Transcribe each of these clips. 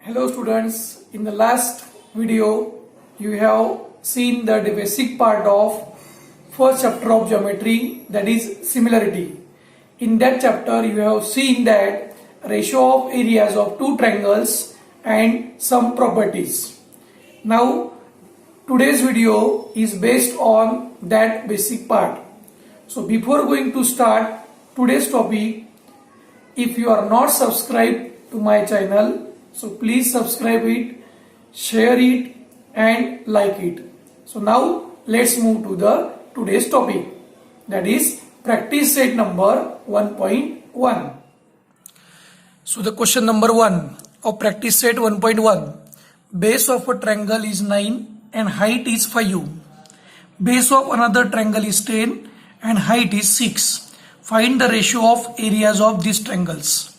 Hello students, in the last video you have seen the basic part of first chapter of geometry, that is similarity. In that chapter you have seen that ratio of areas of two triangles and some properties. Now today's video is based on that basic part. So before going to start today's topic, if you are not subscribed to my channel, so please subscribe it, share it and like it. So now let's move to the today's topic, that is practice set number 1.1. So the question number 1 of practice set 1.1. Base of a triangle is 9 and height is 5. Base of another triangle is 10 and height is 6. Find the ratio of areas of these triangles.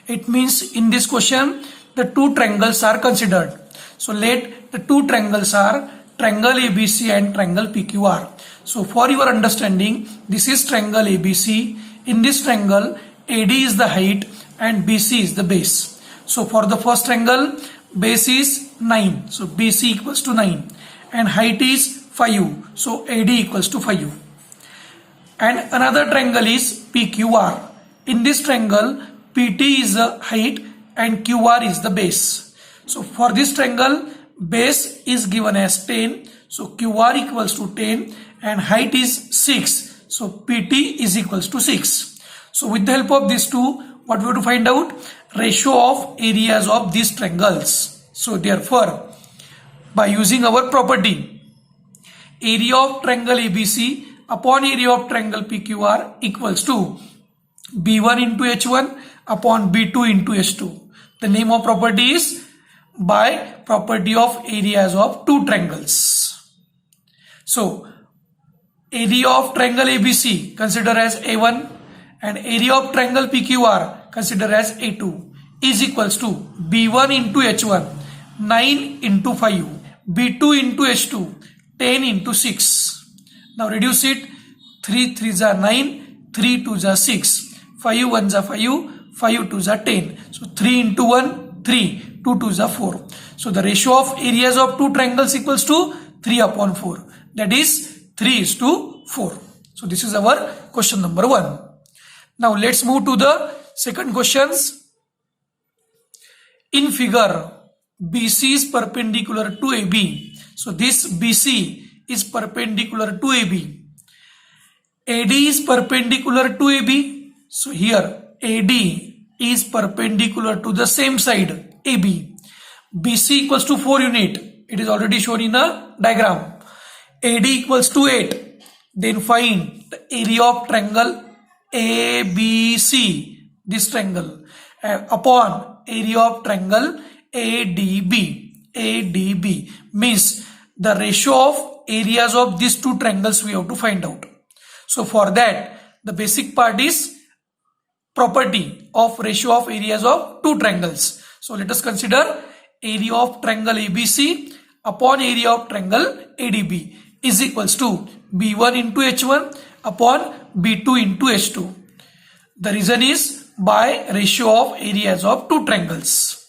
It means in this question the two triangles are considered. So let the two triangles are triangle ABC and triangle PQR. So for your understanding, this is triangle ABC. In this triangle, AD is the height and BC is the base. So for the first triangle, base is 9. So BC equals to 9 and height is 5. So AD equals to 5. And another triangle is PQR. In this triangle, PT is the height and QR is the base. So for this triangle, base is given as 10. So QR equals to 10 and height is 6. So PT is equals to 6. So with the help of these two, what we have to find out? Ratio of areas of these triangles. So therefore, by using our property, area of triangle ABC upon area of triangle PQR equals to B1 into H1 upon B2 into H2. The name of property is by property of areas of two triangles. So area of triangle ABC consider as A1 and area of triangle PQR consider as A2 is equals to B1 into H1 9 into 5, B2 into H2 10 into 6. Now reduce it. 3 3s are 9, 3 2s are 6, 5 1s are 5, 5 2s are 10. So 3 into 1, 3, 2 2s are 4. So the ratio of areas of two triangles equals to 3 upon 4. That is 3 is to 4. So this is our question number 1. Now let's move to the second questions. In figure, BC is perpendicular to AB. So this BC is perpendicular to AB. AD is perpendicular to AB. So here AD is perpendicular to the same side AB. BC equals to 4 unit. It is already shown in a diagram. AD equals to 8. Then find the area of triangle ABC, this triangle, upon area of triangle ADB. ADB means the ratio of areas of these two triangles we have to find out. So for that, the basic part is property of ratio of areas of two triangles. So let us consider area of triangle ABC upon area of triangle ADB is equals to B1 into H1 upon B2 into H2. The reason is by ratio of areas of two triangles.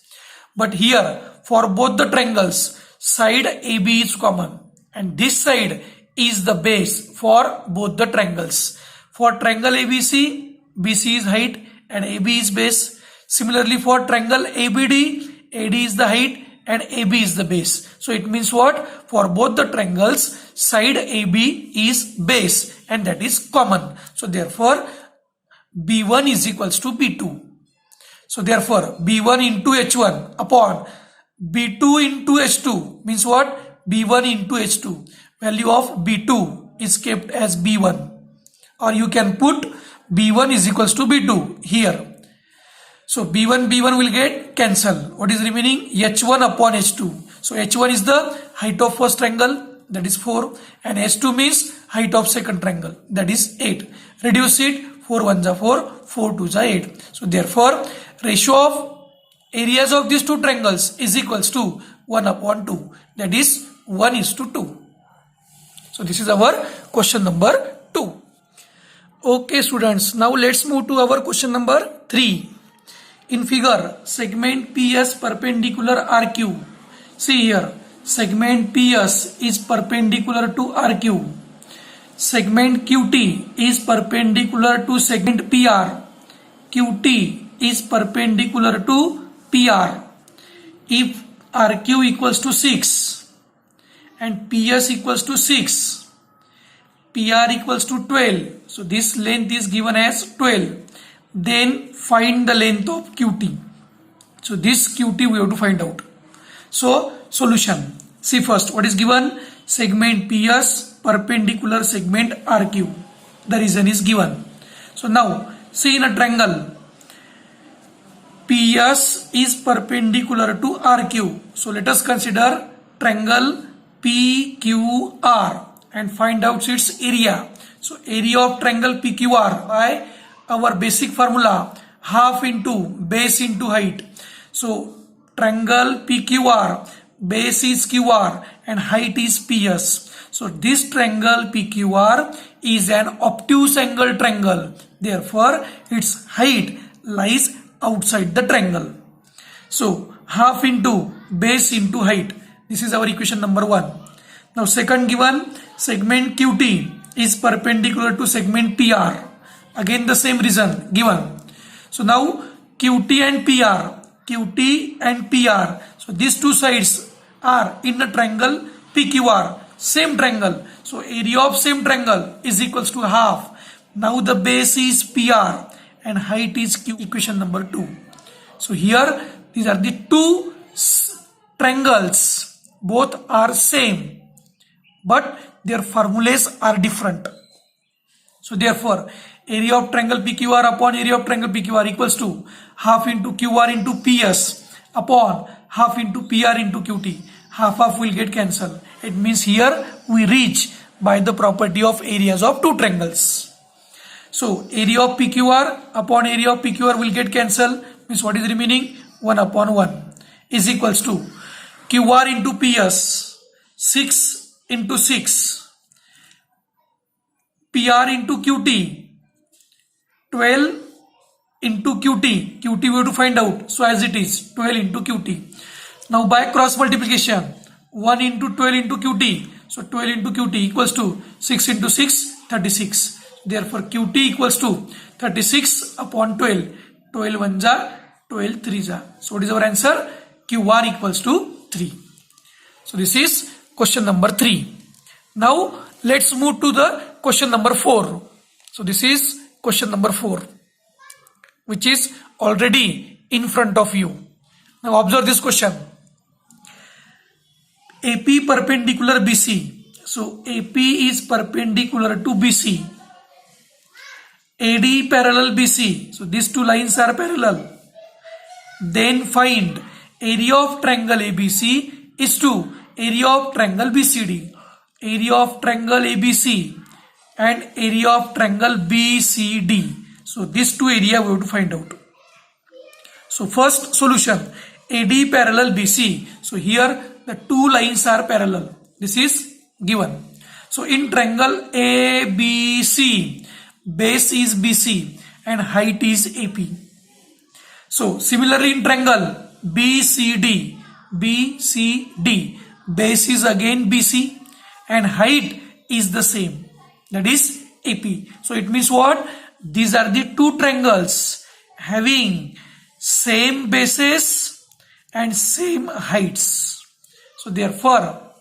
But here for both the triangles, side AB is common and this side is the base for both the triangles. For triangle ABC, BC is height and AB is base. Similarly for triangle ABD, AD is the height and AB is the base. So it means what? For both the triangles, side AB is base and that is common. So therefore B1 is equals to B2. So therefore B1 into H1 upon B2 into H2 means what? B1 into H2. Value of B2 is kept as B1, or you can put B1 is equals to B2 here. So B1 will get cancel. What is remaining? H1 upon H2. So H1 is the height of first triangle, that is 4, and H2 means height of second triangle, that is 8. Reduce it. 4 1s are 4, 4 2s are 8. So therefore ratio of areas of these two triangles is equals to 1 upon 2, that is 1 is to 2. So this is our question number 2. Okay students, now let's move to our question number 3. In figure, segment PS perpendicular RQ. See here, segment PS is perpendicular to RQ. Segment QT is perpendicular to segment PR. QT is perpendicular to PR. If RQ equals to 6 and PS equals to 6, PR equals to 12, so this length is given as 12. Then find the length of QT. So this QT we have to find out. So solution. See first what is given. Segment PS perpendicular segment RQ. The reason is given. So now see in a triangle. PS is perpendicular to RQ. So let us consider triangle PQR and find out its area. So area of triangle PQR by our basic formula, half into base into height. So triangle PQR, base is QR and height is PS. So this triangle PQR is an obtuse angle triangle. Therefore its height lies outside the triangle. So half into base into height. This is our equation number 1. Now second given, segment QT is perpendicular to segment PR. Again the same reason given. So now QT and PR. So these two sides are in the triangle PQR, same triangle. So area of same triangle is equals to half. Now the base is PR and height is Q. Equation number 2. So here these are the two triangles. Both are same, but their formulas are different. So therefore area of triangle PQR upon area of triangle PQR equals to half into QR into PS upon half into PR into QT. Half will get cancelled. It means here we reach by the property of areas of two triangles. So area of PQR upon area of PQR will get cancelled. Means what is remaining? 1 upon 1 is equals to QR into PS, 6 into 6, PR into QT, 12 into QT. QT we have to find out. So as it is 12 into QT. Now by cross multiplication, 1 into 12 into QT. So 12 into QT equals to 6 into 6, 36. Therefore QT equals to 36 upon 12. 12 1 ja, 12 3 ja. So what is our answer? QR equals to 3. So this is question number 3. Now let's move to the question number 4. So this is question number 4, which is already in front of you. Now observe this question. AP perpendicular BC. So AP is perpendicular to BC. AD parallel BC. So these two lines are parallel. Then find area of triangle ABC is to area of triangle BCD. Area of triangle ABC and area of triangle BCD. So these two area we have to find out. So first solution, AD parallel BC. So here the two lines are parallel. This is given. So in triangle ABC, base is BC and height is AP. So similarly in triangle BCD, base is again BC and height is the same, that is AP. So it means what? These are the two triangles having same bases and same heights. So therefore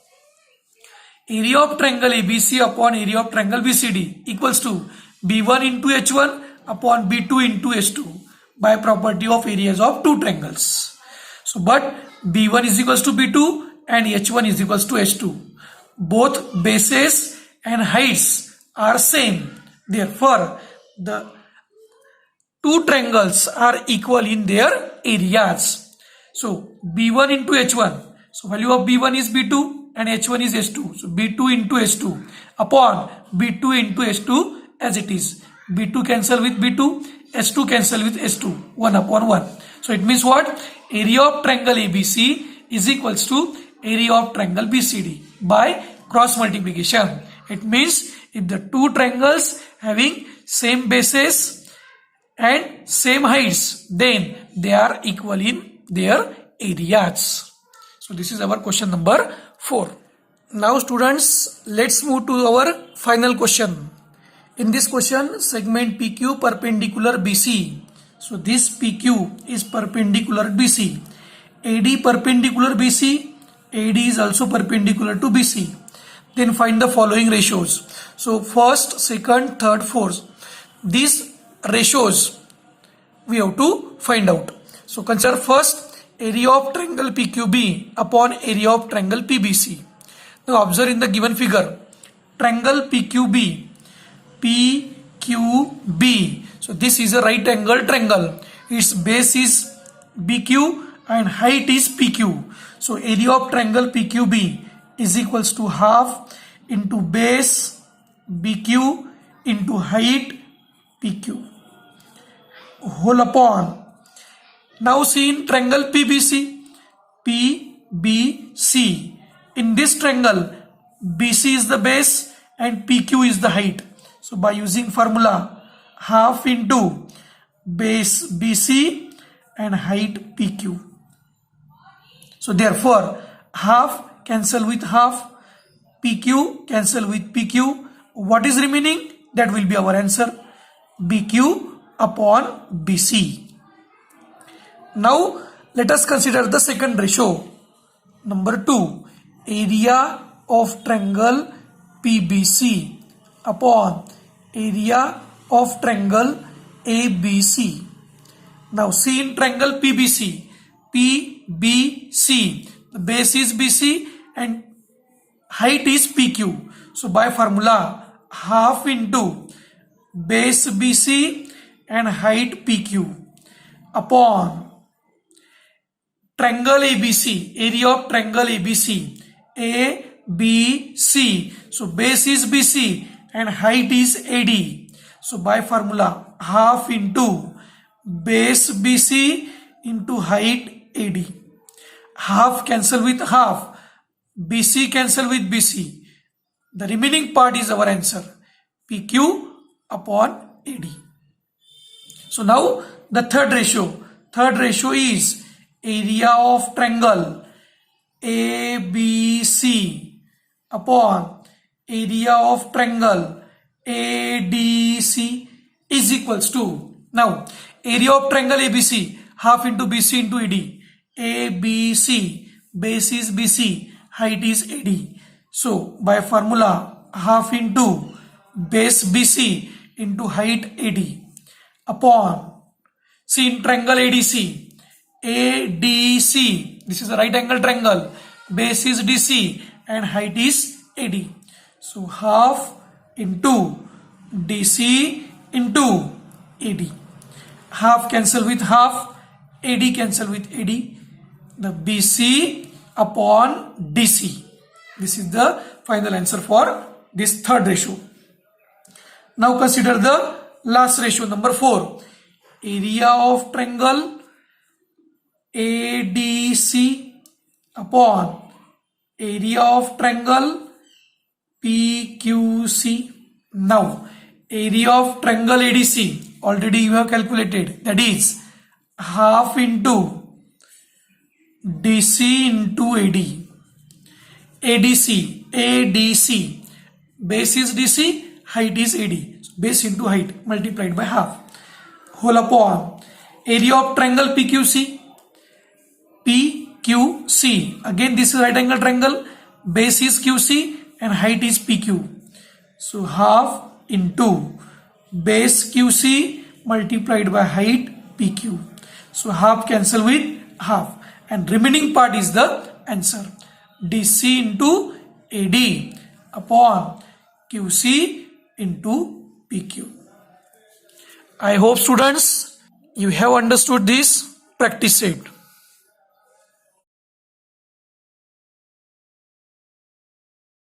area of triangle ABC upon area of triangle BCD equals to B1 into H1 upon B2 into H2 by property of areas of two triangles. So but B1 is equals to B2 and H1 is equals to H2. Both bases and heights are same. Therefore the two triangles are equal in their areas. So B1 into H1. So value of B1 is B2 and H1 is H2. So B2 into H2 upon B2 into H2 as it is. B2 cancel with B2, H2 cancel with H2, 1 upon 1. So it means what? Area of triangle ABC is equals to area of triangle BCD by cross multiplication. It means if the two triangles having same bases and same heights, then they are equal in their areas. So this is our question number 4. Now students, let's move to our final question. In this question, segment PQ perpendicular BC. So this PQ is perpendicular BC. AD perpendicular BC. AD is also perpendicular to BC. Then find the following ratios. So first, second, third, fourth. These ratios we have to find out. So consider first area of triangle PQB upon area of triangle PBC. Now observe in the given figure, triangle PQB. So this is a right angle triangle. Its base is BQ and height is PQ. So area of triangle PQB is equals to half into base BQ into height PQ whole upon. Now see in triangle PBC. In this triangle, BC is the base and PQ is the height. So by using formula, half into base BC and height PQ. So therefore, half cancel with half, PQ cancel with PQ. What is remaining? That will be our answer, BQ upon BC. Now let us consider the second ratio. Number 2, area of triangle PBC upon area of triangle ABC. Now see in triangle PBC, the base is BC and height is PQ. So by formula, half into base BC and height PQ upon triangle ABC, area of triangle ABC, ABC. So base is BC and height is AD. So by formula, half into base BC into height AD. Half cancel with half, BC cancel with BC. The remaining part is our answer, PQ upon AD. So now the third ratio. Third ratio is area of triangle ABC upon area of triangle ADC is equals to, now area of triangle ABC, half into BC into AD. ABC, base is BC, height is AD. So by formula, half into base BC into height AD upon, see in triangle ADC, this is a right angle triangle, base is DC and height is AD. So half into DC into AD. Half cancel with half, AD cancel with AD. The BC upon DC. This is the final answer for this third ratio. Now consider the last ratio, number 4. Area of triangle ADC upon area of triangle PQC. Now area of triangle ADC already you have calculated, that is half into DC into AD. ADC, base is DC, height is AD. Base into height multiplied by half whole upon area of triangle PQC. Again this is right angle triangle, base is QC and height is PQ. So half into base QC multiplied by height PQ. So half cancel with half and remaining part is the answer, DC into AD upon QC into PQ. I hope students you have understood this practice set.